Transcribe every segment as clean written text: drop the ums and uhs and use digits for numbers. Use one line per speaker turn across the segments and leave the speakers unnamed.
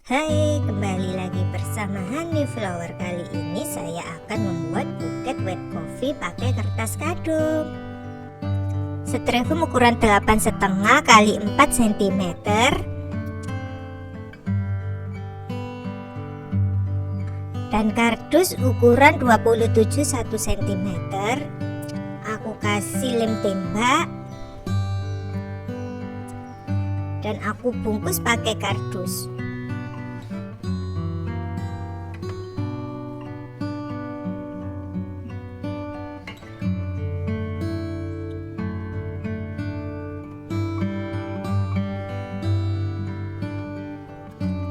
Hai, kembali lagi bersama Honey Flower. Kali ini saya akan membuat buket wet coffee pakai kertas kado. Styrofoam ukuran 8,5 x 4 cm, dan kardus ukuran 27 1 cm. Aku kasih lem tembak dan aku bungkus pakai kardus.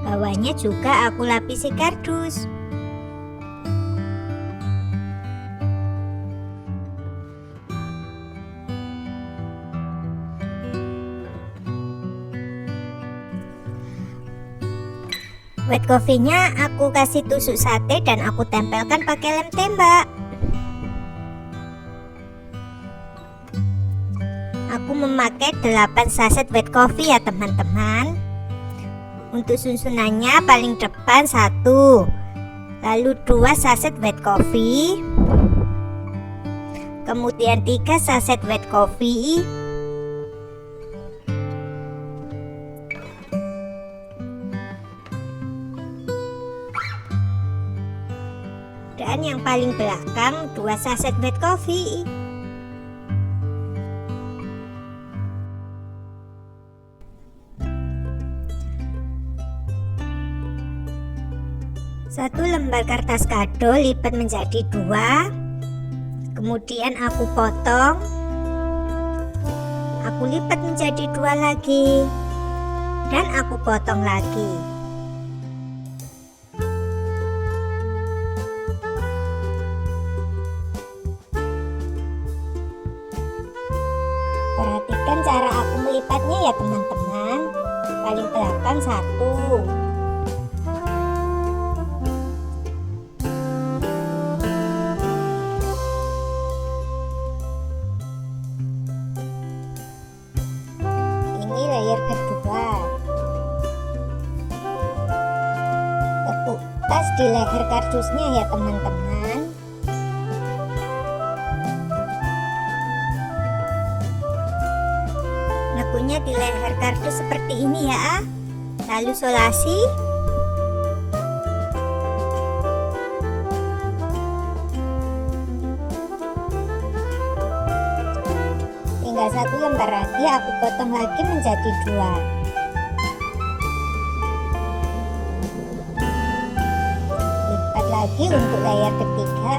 Bawahnya juga aku lapisi kardus. Wet coffee-nya aku kasih tusuk sate dan aku tempelkan pakai lem tembak. Aku memakai 8 saset wet coffee ya teman-teman. Untuk susunannya paling depan 1, lalu 2 saset wet coffee, kemudian 3 saset wet coffee, dan yang paling belakang 2 saset wet coffee. Satu lembar kertas kado lipat menjadi 2, kemudian aku potong, aku lipat menjadi 2 lagi, dan aku potong lagi. Perhatikan cara aku melipatnya ya teman-teman. Paling belakang 1, layer kedua, tepuk tas di leher kardusnya ya teman-teman. Nekunya di leher kardus seperti ini ya, lalu solasi. Tinggal 1 lembar lagi, aku potong lagi menjadi 2. Lipat lagi untuk layer ketiga.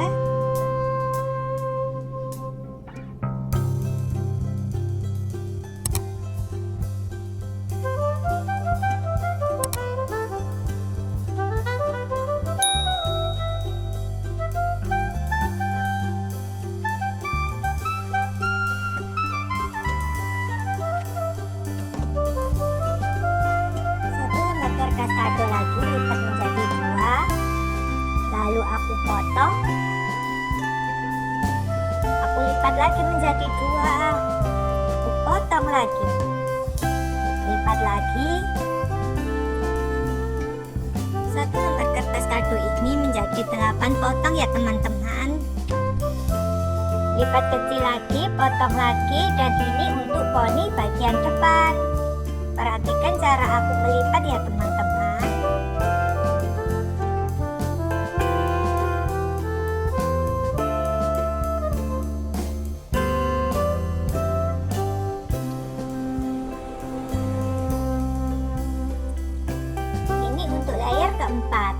Kertas kado lagi lipat menjadi 2, lalu aku potong, aku lipat lagi menjadi 2, aku potong lagi, lipat lagi. Satu lembar kertas kado ini menjadi 8 potong ya teman-teman. Lipat kecil lagi, potong lagi, dan ini untuk poni bagian depan. Perhatikan cara aku melipat ya teman-teman. Ini untuk layer keempat.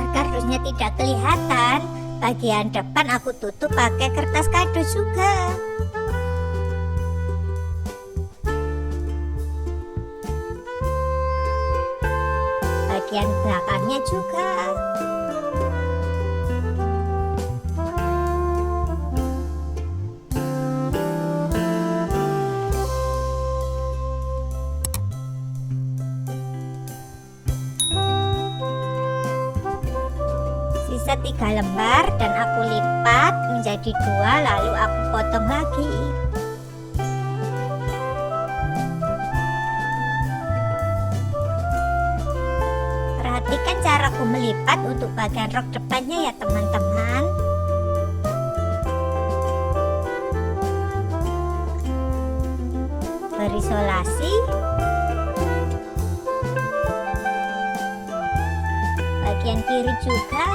Kardusnya tidak kelihatan, bagian depan aku tutup pakai kertas kado juga. bagian belakangnya juga. Sisa 3 lembar dan aku lipat menjadi 2, lalu aku potong lagi. Perhatikan caraku melipat untuk bagian rok depannya ya teman-teman. Berisolasi. Bagian kiri juga.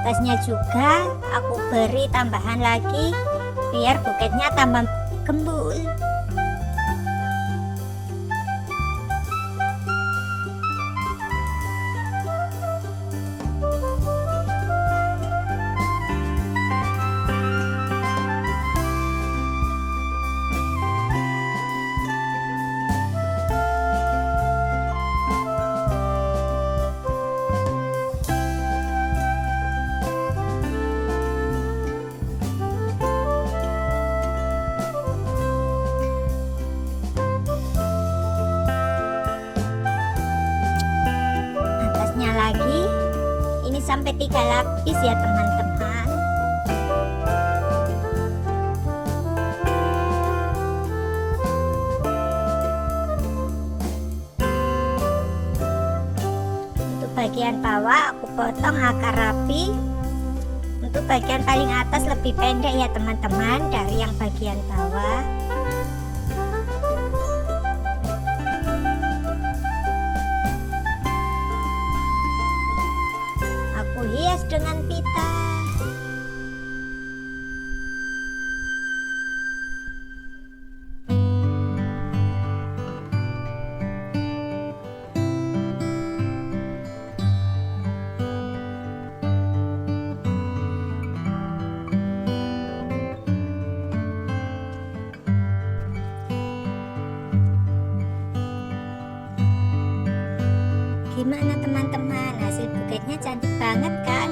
Atasnya juga aku beri tambahan lagi biar buketnya tambah gembul. Lagi ini sampai 3 lapis ya teman-teman. Untuk bagian bawah aku potong akar rapi. Untuk bagian paling atas lebih pendek ya teman-teman dari yang bagian bawah. Hias dengan pita. Gimana teman-teman, hasil buketnya cantik banget kan?